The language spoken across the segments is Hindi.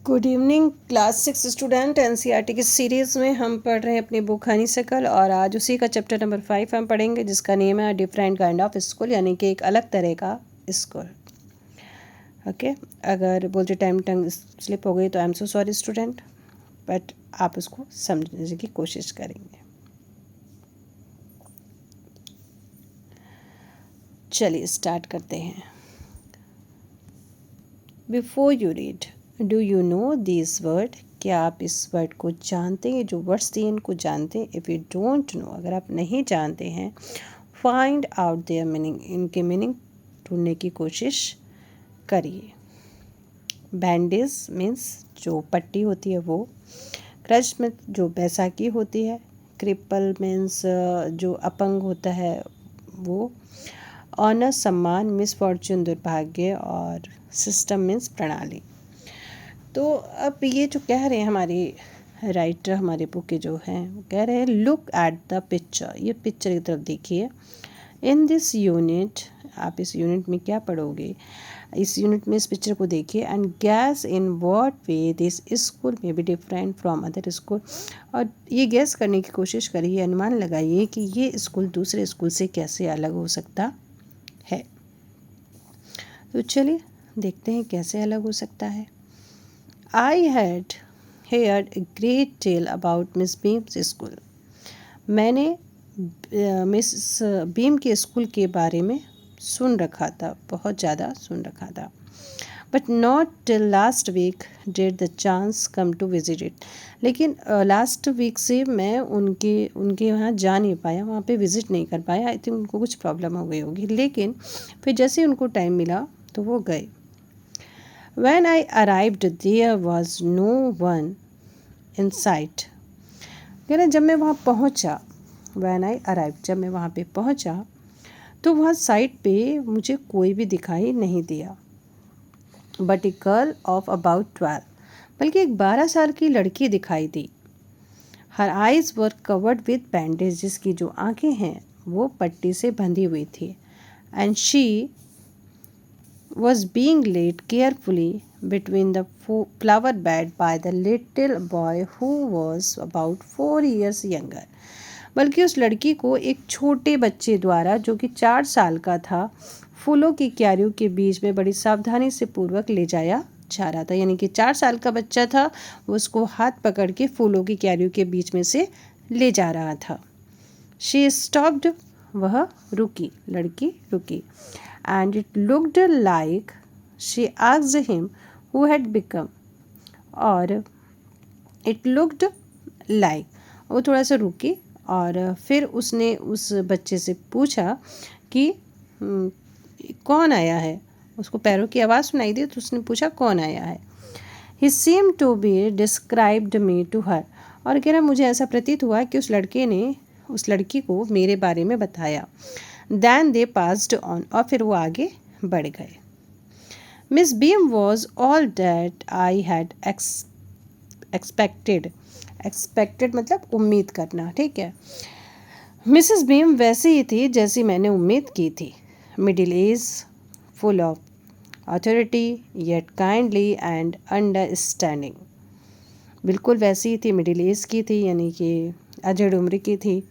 Good evening class 6 student. NCERT की सीरीज़ में हम पढ़ रहे हैं अपनी बुक हनीशकल और आज उसी का चैप्टर नंबर 5 हम पढ़ेंगे जिसका नेम है डिफरेंट काइंड ऑफ स्कूल, यानी कि एक अलग तरह का स्कूल। ओके, अगर बोलते टाइम टंग स्लिप हो गई तो I am so sorry student, but आप उसको समझने की कोशिश करेंगे। चलिए स्टार्ट करते हैं। Before you read, do you know this word? क्या आप इस वर्ड को जानते हैं? जो वर्ड्स दिए इनको जानते हैं? इफ़ यू डोंट नो, अगर आप नहीं जानते हैं, फाइंड आउट देयर मीनिंग, इनके मीनिंग ढूंढने की कोशिश करिए। बैंडेज मीन्स जो पट्टी होती है वो, क्रच में जो बैसाखी होती है, क्रिपल मीन्स जो अपंग होता है वो, ऑनर सम्मान, मिसफॉर्चून दुर्भाग्य, और सिस्टम मीन्स प्रणाली। तो अब ये जो कह रहे हैं हमारे राइटर, हमारे बुक के जो हैं, वो कह रहे हैं लुक एट द पिक्चर, ये पिक्चर की तरफ देखिए। इन दिस यूनिट, आप इस यूनिट में क्या पढ़ोगे? इस यूनिट में इस पिक्चर को देखिए and guess in what way this school may be different from other school, और ये गैस करने की कोशिश करिए, अनुमान लगाइए कि ये स्कूल दूसरे स्कूल से कैसे अलग हो सकता है। तो चलिए देखते हैं कैसे अलग हो सकता है। I had heard a great tale about Miss Beam's school. मैंने मिस बीम के स्कूल के बारे में सुन रखा था, बहुत ज़्यादा सुन रखा था। But not till last week did the chance come to visit it. लेकिन लास्ट वीक से मैं उनके वहाँ जा नहीं पाया, वहाँ पे विज़िट नहीं कर पाया। आई थिंक उनको कुछ प्रॉब्लम हो गई होगी, लेकिन फिर जैसे उनको टाइम मिला तो वो गए। When I arrived there was no one in sight. कह रहे जब मैं वहाँ पहुँचा, When I arrived, जब मैं वहाँ पे पहुँचा तो वहाँ साइट पे मुझे कोई भी दिखाई नहीं दिया। But a girl of about 12, बल्कि एक 12 साल की लड़की दिखाई दी। Her eyes were covered with bandages, जिसकी जो आंखें हैं वो पट्टी से बंधी हुई थी। And she was being laid carefully between the flower bed by the little boy who was about 4 years younger. बल्कि उस लड़की को एक छोटे बच्चे द्वारा, जो कि 4 साल का था, फूलों की क्यारियों के बीच में बड़ी सावधानी से पूर्वक ले जाया जा रहा था। यानी कि 4 साल का बच्चा था, वो उसको हाथ पकड़ के फूलों की क्यारियों के बीच में से ले जा रहा था। शी स्टॉप्ड, वह रुकी, लड़की रुकी। And it looked like she asked him who had become, और it looked like, वो थोड़ा सा रुकी और फिर उसने उस बच्चे से पूछा कि कौन आया है। उसको पैरों की आवाज़ सुनाई दी तो उसने पूछा कौन आया है। He seemed to be described me to her, और कह रहा मुझे ऐसा प्रतीत हुआ कि उस लड़के ने उस लड़की को मेरे बारे में बताया। Then they passed on, और फिर वो आगे बढ़ गए। Miss Beam was all that I had expected. Expected मतलब उम्मीद करना, ठीक है। मिसेस बीम वैसी ही थी जैसी मैंने उम्मीद की थी। Middle age, full of authority, yet kindly and understanding. बिल्कुल वैसी ही थी, मिडिल एज की थी, यानी कि अजड़ उम्र की थी,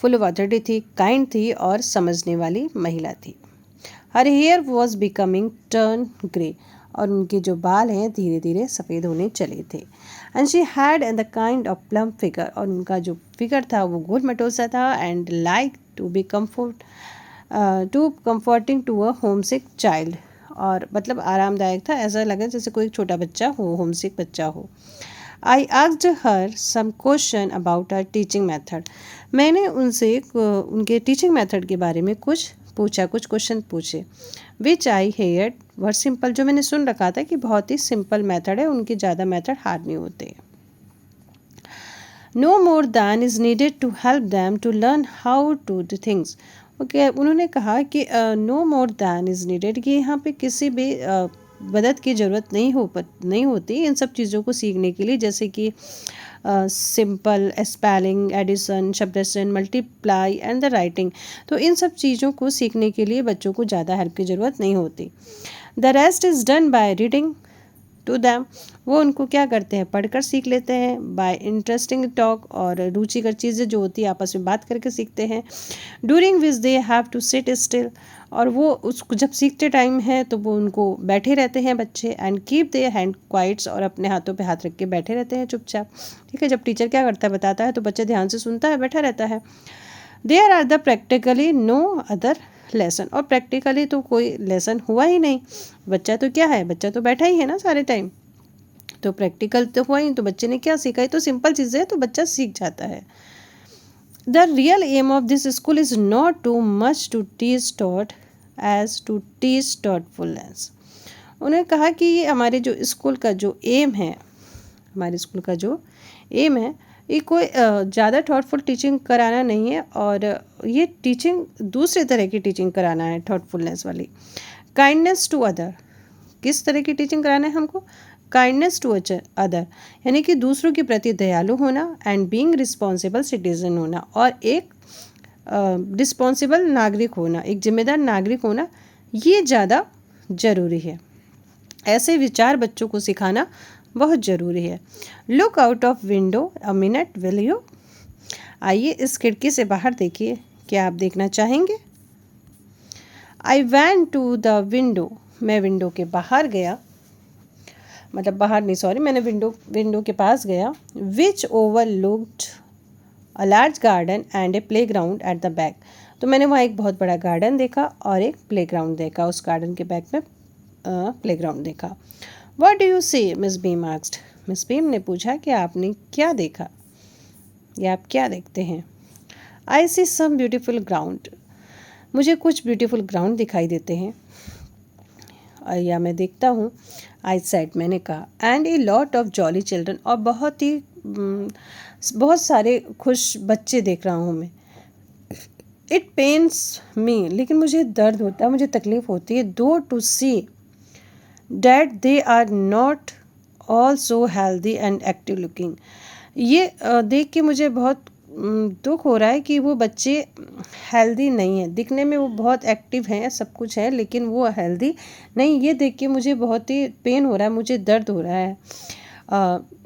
फुल ऑफ अथॉरिटी थी, काइंड थी और समझने वाली महिला थी। Her hair was becoming turn grey, और उनके जो बाल हैं धीरे धीरे सफ़ेद होने चले थे। And she had and the kind of plum figure, और उनका जो फिगर था वो गोल मटोल सा था। And like to be comforting to a homesick child, और मतलब आरामदायक था, ऐसा लगा जैसे कोई छोटा बच्चा हो, होम सिक बच्चा हो। I asked her some question about her teaching method. मैंने उनसे उनके टीचिंग मेथड के बारे में कुछ पूछा, कुछ क्वेश्चन पूछे। Which I heard were simple, जो मैंने सुन रखा था कि बहुत ही सिंपल मेथड है, उनके ज़्यादा मेथड हार्ड नहीं होते। No more than is needed to help them to learn how to do things. Okay, उन्होंने कहा कि no more than is needed, कि यहाँ पे किसी भी मदद की ज़रूरत नहीं होती इन सब चीज़ों को सीखने के लिए, जैसे कि सिंपल स्पेलिंग, एडिशन, शब्दाश्रयन, मल्टीप्लाई एंड द राइटिंग। तो इन सब चीज़ों को सीखने के लिए बच्चों को ज़्यादा हेल्प की ज़रूरत नहीं होती। The rest is done by reading to them, वो उनको क्या करते हैं, पढ़कर सीख लेते हैं। बाय इंटरेस्टिंग टॉक, और रुचिकर चीज़ें जो होती है आपस में बात करके सीखते हैं। During which they have to sit still, और वो उसको जब सीखते टाइम है तो वो उनको बैठे रहते हैं बच्चे। एंड कीप देयर हैंड क्वाइट्स, और अपने हाथों पे हाथ रख के बैठे रहते हैं चुपचाप। ठीक है, जब टीचर क्या करता है बताता है तो बच्चा ध्यान से सुनता है, बैठा रहता है। There are the practically no other lesson, और प्रैक्टिकली तो कोई लेसन हुआ ही नहीं। बच्चा तो क्या है, बच्चा तो बैठा ही है ना सारे टाइम, तो प्रैक्टिकल तो हुआ ही, तो बच्चे ने क्या सीखा, तो सिंपल चीज़ें तो बच्चा सीख जाता है। The real aim of this school is not too much to teach thought as to teach thoughtfulness. उन्होंने कहा कि ये हमारे जो स्कूल का जो एम है, हमारे स्कूल का जो एम है, ये कोई ज़्यादा थॉटफुल टीचिंग कराना नहीं है, और ये टीचिंग दूसरे तरह की टीचिंग कराना है, थॉटफुलनेस वाली। काइंडनेस टू अदर, किस तरह की टीचिंग कराना है हमको, काइंडनेस टू अदर, यानी कि दूसरों के प्रति दयालु होना। एंड बीइंग रिस्पॉन्सिबल सिटीजन होना, और एक रिस्पॉन्सिबल नागरिक होना, एक जिम्मेदार नागरिक होना, ये ज़्यादा ज़रूरी है। ऐसे विचार बच्चों को सिखाना बहुत ज़रूरी है। Look out of window a minute will you, आइए इस खिड़की से बाहर देखिए, क्या आप देखना चाहेंगे। I went to the window, मैं विंडो के बाहर गया, मतलब बाहर नहीं सॉरी, मैंने विंडो के पास गया। Which overlooked a large garden and a playground at the back, तो मैंने वहाँ एक बहुत बड़ा गार्डन देखा और एक प्ले ग्राउंड देखा, उस गार्डन के बैक में प्ले ग्राउंड देखा। What do you see, Miss Beam asked, Miss Beam ने पूछा कि आपने क्या देखा, या आप क्या देखते हैं। आई सी सम ब्यूटीफुल ग्राउंड, मुझे कुछ ब्यूटीफुल ग्राउंड दिखाई देते हैं, या मैं देखता हूँ। आई सेड, मैंने कहा। And a lot of jolly children, और बहुत सारे खुश बच्चे देख रहा हूँ मैं। इट पेन्स मी, लेकिन मुझे दर्द होता है, मुझे तकलीफ़ होती है। दो to see that they are not all so healthy and active looking, ये देख के मुझे बहुत दुख हो रहा है कि वो बच्चे हेल्दी नहीं है, दिखने में वो बहुत एक्टिव हैं, सब कुछ है, लेकिन वो हेल्दी नहीं। ये देख के मुझे बहुत ही पेन हो रहा है, मुझे दर्द हो रहा है।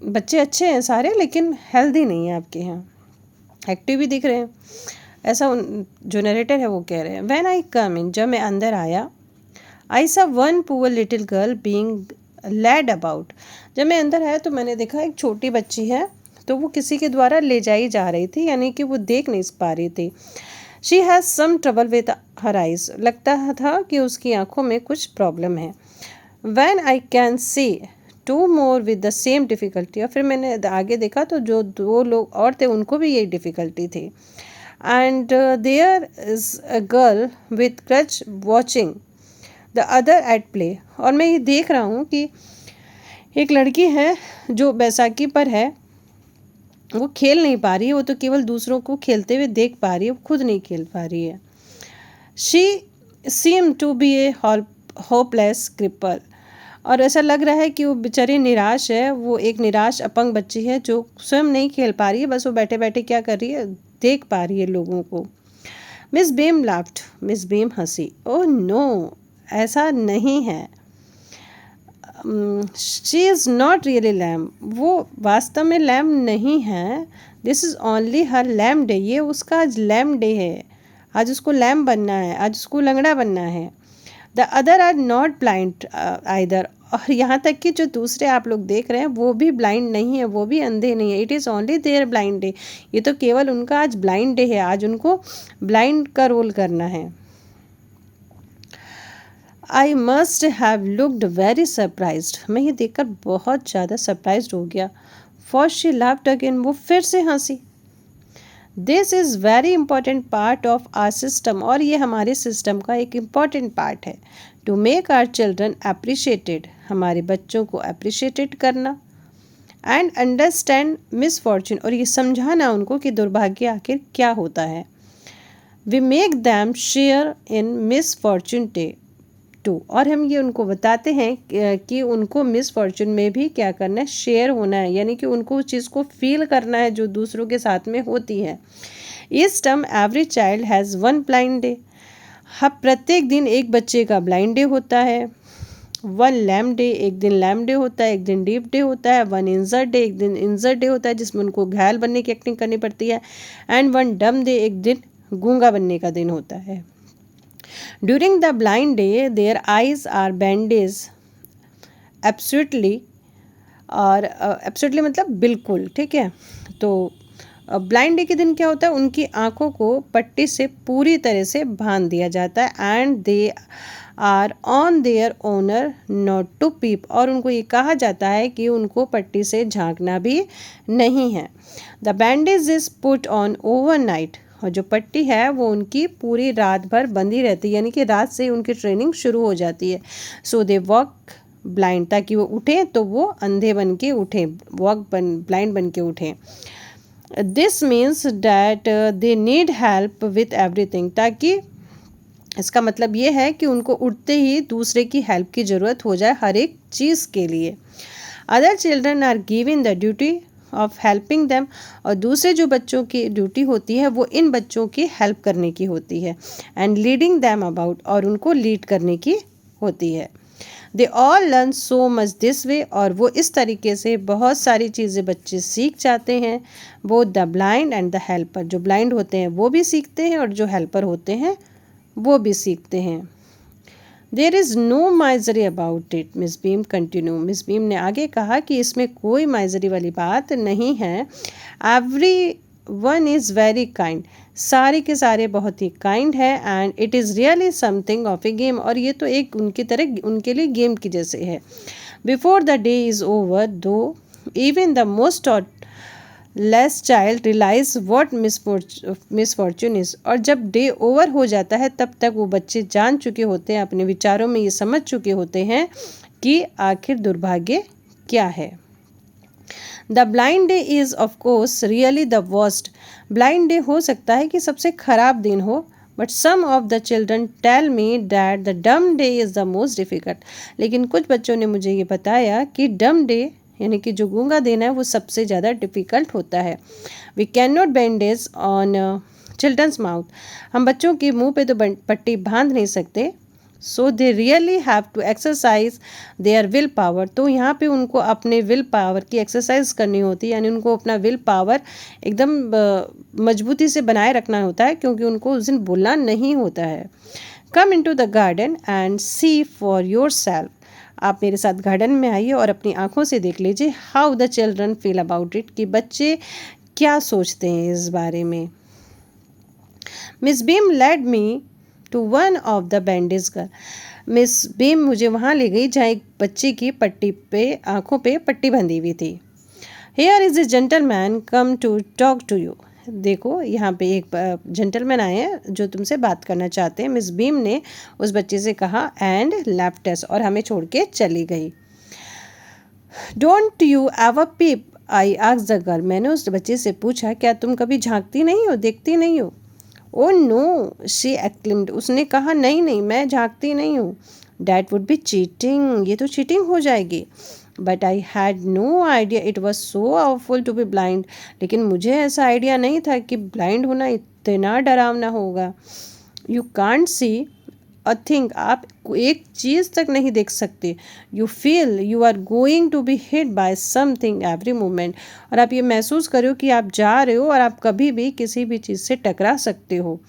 बच्चे अच्छे हैं सारे, लेकिन हेल्दी नहीं है आपके यहाँ, एक्टिव भी दिख रहे हैं, ऐसा जो नरेटर है वो कह रहे हैं। व्हेन आई कम इन, जब मैं अंदर आया, I saw one poor little girl being led about, जब मैं अंदर आया तो मैंने देखा एक छोटी बच्ची है, तो वो किसी के द्वारा ले जाई जा रही थी, यानी कि वो देख नहीं पा रही थी। She has some trouble with her eyes, लगता था कि उसकी आंखों में कुछ प्रॉब्लम है। When I can see two more with the same difficulty, और फिर मैंने आगे देखा तो जो दो लोग और थे उनको भी यही डिफ़िकल्टी थी। And there is a girl with crutch watching the other at play, और मैं ये देख रहा हूँ कि एक लड़की है जो बैसाखी पर है, वो खेल नहीं पा रही है, वो तो केवल दूसरों को खेलते हुए देख पा रही है, वो खुद नहीं खेल पा रही है। She seem to be a hopeless cripple, और ऐसा लग रहा है कि वो बेचारी निराश है, वो एक निराश अपंग बच्ची है जो स्वयं नहीं खेल पा रही है, बस वो बैठे बैठे क्या कर रही है, देख पा रही है लोगों को। Miss Beam laughed, Miss Beam हंसी। ओह नो, ऐसा नहीं है। She is not really lame, वो वास्तव में लैम नहीं है। This is only her lame day, ये उसका आज लैम डे है, आज उसको लैम बनना है, आज उसको लंगड़ा बनना है। The other are not blind either, और यहाँ तक कि जो दूसरे आप लोग देख रहे हैं वो भी ब्लाइंड नहीं है, वो भी अंधे नहीं है। It is only their blind day, ये तो केवल उनका आज ब्लाइंड डे है, आज उनको ब्लाइंड का रोल करना है। I must have looked very surprised, मैं ये देखकर बहुत ज़्यादा सरप्राइज्ड हो गया। फॉर शी लाफ्ड अगेन, वो फिर से हंसी। This is very important part of our system, और ये हमारे सिस्टम का एक इम्पॉर्टेंट पार्ट है। To make our children appreciated, हमारे बच्चों को अप्रिशिएटेड करना। एंड अंडरस्टैंड मिसफॉर्चून, और ये समझाना उनको कि दुर्भाग्य आखिर क्या होता है। We make them share in misfortune too, और हम ये उनको बताते हैं कि उनको मिसफॉर्चून में भी क्या करना है, शेयर होना है, यानी कि उनको उस चीज़ को फील करना है जो दूसरों के साथ में होती है। इस term every child has one blind day, हर प्रत्येक दिन एक बच्चे का ब्लाइंड डे होता है। वन लैम डे, एक दिन लैम डे होता है, एक दिन डीप डे होता है। वन इंजर्ड डे, एक दिन इंजर्ड डे होता है जिसमें उनको घायल बनने की एक्टिंग करनी पड़ती है। एंड वन डम डे, एक दिन गूंगा बनने का दिन होता है। During the blind day their eyes are bandage absolutely, और एब्सोल्युटली मतलब बिल्कुल, ठीक है। तो ब्लाइंड डे के दिन क्या होता है, उनकी आंखों को पट्टी से पूरी तरह से बांध दिया जाता है। And they are on their honour not to peep, और उनको ये कहा जाता है कि उनको पट्टी से झांकना भी नहीं है। The bandage is put on overnight, और जो पट्टी है वो उनकी पूरी रात भर बंधी रहती है, यानी कि रात से उनकी ट्रेनिंग शुरू हो जाती है। सो दे वॉक ब्लाइंड, ताकि वो उठें तो वो अंधे बन के उठें, ब्लाइंड बन के उठें। This means that they need help with everything, ताकि इसका मतलब ये है कि उनको उठते ही दूसरे की हेल्प की ज़रूरत हो जाए हर एक चीज़ के लिए। Other children are given the duty of helping them, और दूसरे जो बच्चों की ड्यूटी होती है वो इन बच्चों की हेल्प करने की होती है। एंड लीडिंग देम अबाउट, और उनको लीड करने की होती है। They all learn so much this way, और वो इस तरीके से बहुत सारी चीज़ें बच्चे सीख जाते हैं। Both the blind and the helper, जो ब्लाइंड होते हैं वो भी सीखते हैं और जो हेल्पर होते हैं वो भी सीखते हैं। There is no misery about it, Miss Beam continue. Miss Beam ने आगे कहा कि इसमें कोई माइजरी वाली बात नहीं है। Every one is very kind, सारे के सारे बहुत ही काइंड है। And it is really something of A game, और ये तो एक उनकी तरह उनके लिए गेम की जैसे है। Before the day is over though even the most less child realise what misfortune is, और जब डे ओवर हो जाता है तब तक वो बच्चे जान चुके होते हैं, अपने विचारों में ये समझ चुके होते हैं कि आखिर दुर्भाग्य क्या है। The blind day is of course really the worst, blind day हो सकता है कि सबसे खराब दिन हो, but some of the children tell me that the dumb day is the most difficult. लेकिन कुछ बच्चों ने मुझे ये बताया कि डम डे यानी कि जो गूंगा दिन है वो सबसे ज़्यादा डिफ़िकल्ट होता है। We can not bandage on children's mouth, हम बच्चों के मुंह पे तो पट्टी बांध नहीं सकते। So they really have to exercise their will power, तो यहाँ पे उनको अपने विल पावर की एक्सरसाइज करनी होती है, यानी उनको अपना विल पावर एकदम मजबूती से बनाए रखना होता है, क्योंकि उनको उस दिन बोलना नहीं होता है। Come into the garden and see for yourself, आप मेरे साथ गार्डन में आइए और अपनी आंखों से देख लीजिए how the children feel about it, कि बच्चे क्या सोचते हैं इस बारे में। Miss Beam led me to one of the bandage girl, Miss Beam मुझे वहाँ ले गई जहाँ एक बच्चे की पट्टी पे आंखों पे पट्टी बंधी हुई थी। Here is a gentleman come to talk to you, देखो यहाँ पे एक जेंटलमैन आए हैं जो तुमसे बात करना चाहते हैं, मिस बीम ने उस बच्चे से कहा। एंड लेफ्ट अस, और हमें छोड़ के चली गई। Don't you ever peep, I asked the girl, मैंने उस बच्चे से पूछा क्या तुम कभी झांकती नहीं हो, देखती नहीं हो। ओ नो, शी एक्लेम्ड, उसने कहा नहीं नहीं मैं झांकती नहीं हूँ। डैट वुड बी चीटिंग, ये तो चीटिंग हो जाएगी। But I had no idea it was so awful to be blind, लेकिन मुझे ऐसा आइडिया नहीं था कि ब्लाइंड होना इतना डरावना होगा। You can't see a thing, आप एक चीज़ तक नहीं देख सकते। You feel you are going to be hit by something every moment, और आप ये महसूस करो कि आप जा रहे हो और आप कभी भी किसी भी चीज़ से टकरा सकते हो।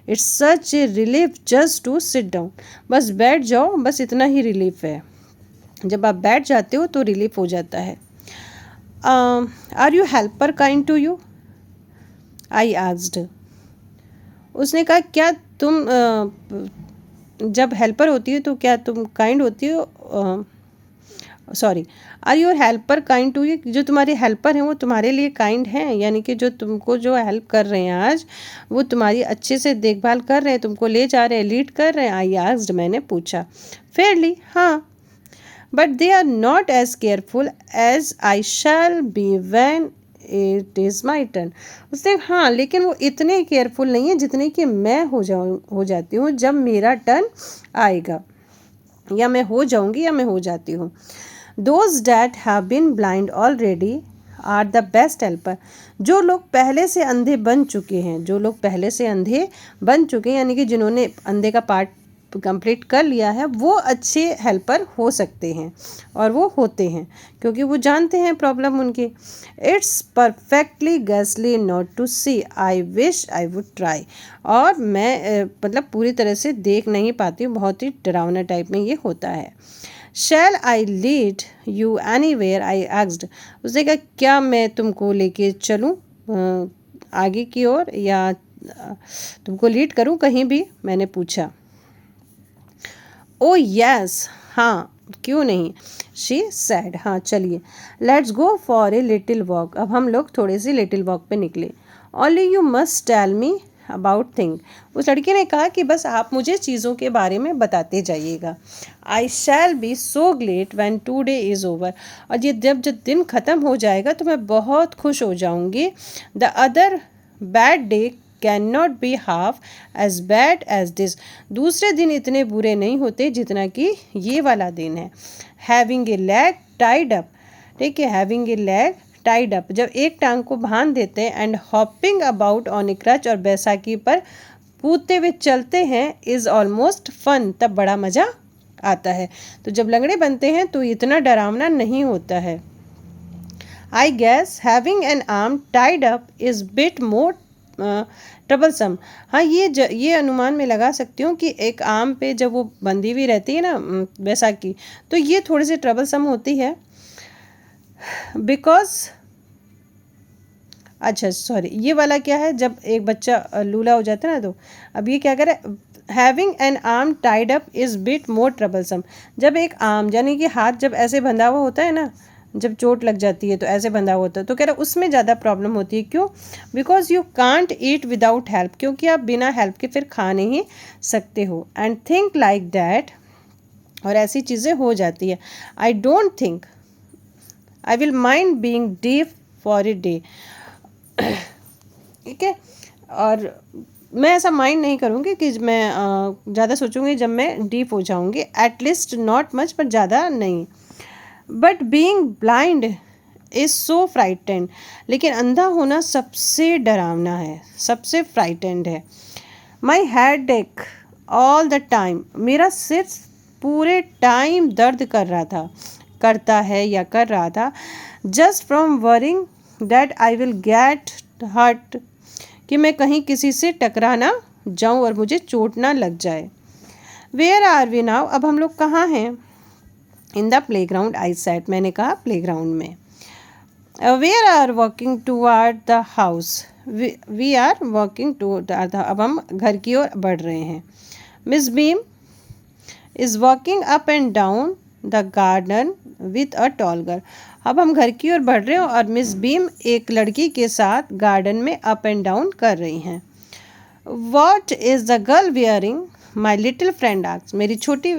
It's such a relief just to sit down, बस बैठ जाओ, बस इतना ही रिलीफ है। जब आप बैठ जाते हो तो रिलीफ हो जाता है। Are you helper kind to you, I asked, उसने कहा क्या तुम जब हेल्पर होती हो तो क्या तुम काइंड होती हो, sorry, are your helper kind to you, जो तुम्हारे हेल्पर हैं वो तुम्हारे लिए काइंड हैं, यानी कि जो तुमको जो हेल्प कर रहे हैं आज वो तुम्हारी अच्छे से देखभाल कर रहे हैं, तुमको ले जा रहे हैं, लीड कर रहे हैं। आई आस्क्ड, मैंने पूछा। फेयरली, हाँ, but they are not as careful as I shall be when it is my turn, उसने हाँ, लेकिन वो इतने केयरफुल नहीं है जितने कि मैं हो जाती हूँ जब मेरा टर्न आएगा, या मैं हो जाऊँगी या मैं हो जाती हूँ। Those that have been blind already are the best helper, जो लोग पहले से अंधे बन चुके हैं, जो लोग पहले से अंधे बन चुके हैं, यानी कि जिन्होंने अंधे का पार्ट कंप्लीट कर लिया है वो अच्छे हेल्पर हो सकते हैं, और वो होते हैं क्योंकि वो जानते हैं प्रॉब्लम उनकी। इट्स परफेक्टली गैसली not to see, I wish I would try. और मैं मतलब पूरी तरह से देख नहीं पाती हूँ, बहुत ही डरावना टाइप में ये होता है। Shall I lead you anywhere, I asked. उसने कहा क्या मैं तुमको लेके चलूँ आगे की ओर, या तुमको लीड करूँ कहीं भी, मैंने पूछा। ओ यस, हाँ क्यों नहीं, शी सैड, हाँ चलिए। Let's go for a little walk, अब हम लोग थोड़ी सी लिटिल वॉक पे निकले। Only you must tell me about thing, उस लड़की ने कहा कि बस आप मुझे चीज़ों के बारे में बताते जाइएगा। I shall be so glad when today is over, और ये जब जब दिन ख़त्म हो जाएगा तो मैं बहुत खुश हो जाऊंगी। The other bad day can not be half as bad as this, दूसरे दिन इतने बुरे नहीं होते जितना कि ये वाला दिन है। Having a leg tied up, ठीक है, having a leg tied up, जब एक टांग को बांध देते हैं, and hopping about on a crutch, और बैसाखी पर कूदते हुए चलते हैं, इज़ ऑलमोस्ट फन, तब बड़ा मज़ा आता है। तो जब लंगड़े बनते हैं तो इतना डरावना नहीं होता है। आई gas having an arm tied up is bit more troublesome, हाँ ये अनुमान में लगा सकती हूँ कि एक आर्म पे जब वो बंधी हुई रहती है ना बैसाखी, तो ये थोड़ी सी ट्रबलसम होती है। बिकॉज अच्छा सॉरी, ये वाला क्या है, जब एक बच्चा लूला हो जाता है ना, तो अब ये क्या करे, having an arm tied up is bit more troublesome, जब एक आर्म यानी कि हाथ जब ऐसे बंधा हुआ होता है ना, जब चोट लग जाती है तो ऐसे बंधा हुआ होता है, तो कह रहा उसमें ज़्यादा प्रॉब्लम होती है। क्यों? Because you can't eat without help, क्योंकि आप बिना हेल्प के फिर खा नहीं सकते हो। एंड थिंक लाइक दैट, और ऐसी चीज़ें हो जाती है। I don't think I will mind being deep for a day, ठीक है, और मैं ऐसा माइंड नहीं करूँगी कि मैं ज़्यादा सोचूंगी जब मैं डीप हो जाऊँगी, एटलीस्ट नॉट मच, पर ज़्यादा नहीं। But being blind is so frightened, लेकिन अंधा होना सबसे डरावना है, सबसे फ्राइटेंड है। माई हेड एक ऑल द टाइम, मेरा सिर पूरे टाइम दर्द कर रहा था, करता है या कर रहा था। Just from worrying that I will get hurt, कि मैं कहीं किसी से टकरा ना जाऊं और मुझे चोट ना लग जाए। वेयर आर वी नाउ, अब हम लोग कहाँ हैं? In the playground, I said, मैंने कहा प्ले ग्राउंड में। Where are walking toward the house, we are walking toward the, अब हम घर की ओर बढ़ रहे हैं। Miss Beam is walking up and down the garden with a tall girl, अब हम घर की ओर बढ़ रहे हैं और मिस बीम एक लड़की के साथ गार्डन में अप एंड डाउन कर रही हैं। What is the girl wearing, my little friend asked, मेरी छोटी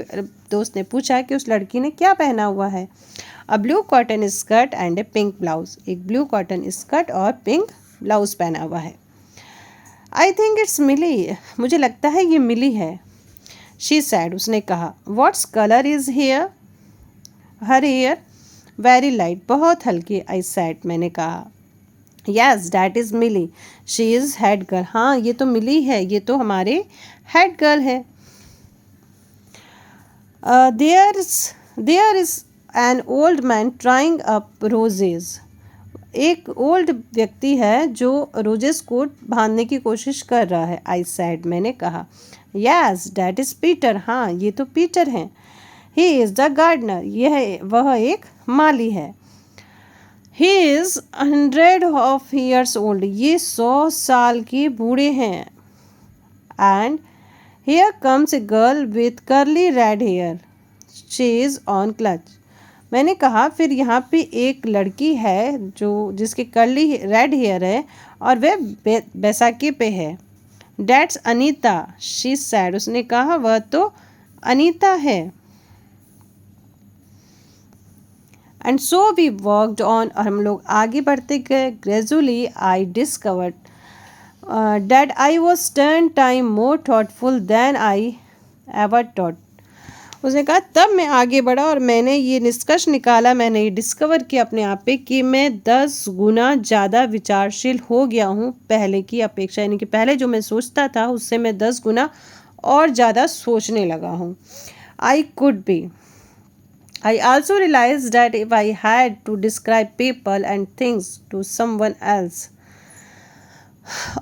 दोस्त ने पूछा कि उस लड़की ने क्या पहना हुआ है। A blue cotton skirt and a pink blouse, एक ब्लू कॉटन स्कर्ट और पिंक ब्लाउज पहना हुआ है। आई थिंक इट्स मिली, मुझे लगता है ये मिली है। शी सैड, उसने कहा। What's colour is hair, her hair very light, बहुत हल्की। आई सैड, मैंने कहा। Yes that is Milly, she is head girl, हाँ ये तो मिली है, ये तो हमारे हेड गर्ल है। There is an old man trying up roses, एक ओल्ड व्यक्ति है जो रोजेस को बांधने की कोशिश कर रहा है। आई सैड, मैंने कहा। यस दैट इज़ पीटर, हाँ ये तो पीटर हैं। ही इज़ द गार्डनर, वह एक माली है। He is 100 of years old, ये 100 साल के बूढ़े हैं। And here comes a girl with curly red hair, she is on clutch, मैंने कहा फिर यहाँ पे एक लड़की है जो जिसके कर्ली रेड हेयर है और वह बैसाखी पे है। डैट्स अनीता, शी सैड, उसने कहा वह तो अनीता है। And so we walked on, और हम लोग आगे बढ़ते गए। Gradually I discovered that I was 10 time more thoughtful than I ever thought, उसने कहा तब मैं आगे बढ़ा और मैंने ये निष्कर्ष निकाला, मैंने ये डिस्कवर किया अपने आप पे कि मैं 10 गुना ज़्यादा विचारशील हो गया हूँ पहले की अपेक्षा, यानी कि पहले जो मैं सोचता था उससे मैं 10 गुना और ज़्यादा सोचने लगा हूँ। I could be. I also realized that if I had to describe people and things to someone else,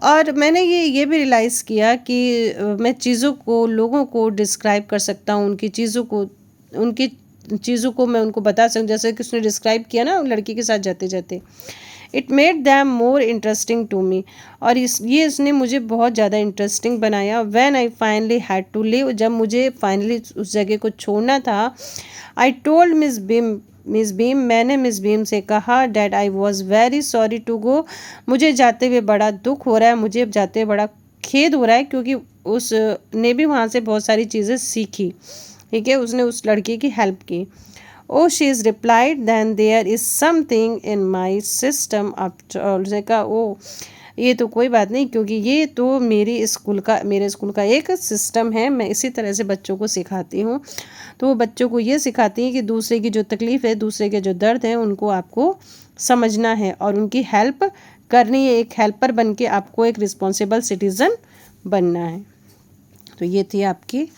और मैंने ये भी रियलाइज़ किया कि मैं चीज़ों को, लोगों को डिस्क्राइब कर सकता हूँ, उनकी चीज़ों को मैं उनको बता सकूँ, जैसे कि उसने डिस्क्राइब किया ना लड़की के साथ जाते जाते। It made them more interesting to me, और इसने मुझे बहुत ज़्यादा इंटरेस्टिंग बनाया। When I finally had to leave, जब मुझे फाइनली उस जगह को छोड़ना था, आई टोल्ड मिस बीम, मैंने मिस बीम से कहा that I was very sorry to go, मुझे जाते हुए बड़ा दुख हो रहा है, मुझे जाते हुए बड़ा खेद हो रहा है, क्योंकि उसने भी वहाँ से बहुत सारी चीज़ें सीखी। ठीक है, उसने उस लड़की की हेल्प की। Oh she is replied then there is something in my system after all, उसने कहा ओ ये तो कोई बात नहीं, क्योंकि ये तो मेरे स्कूल का एक सिस्टम है, मैं इसी तरह से बच्चों को सिखाती हूँ। तो वो बच्चों को ये सिखाती हैं कि दूसरे की जो तकलीफ़ है, दूसरे के जो दर्द है, उनको आपको समझना है और उनकी हेल्प करनी है। एक हेल्पर बन के आपको एक रिस्पॉन्सिबल सिटीज़न बनना है। तो ये थी आपकी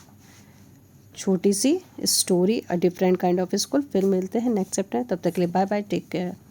छोटी सी story, a different kind of school. फिर मिलते हैं नेक्स्ट चैप्टर, तब तक के लिए बाय बाय, टेक केयर।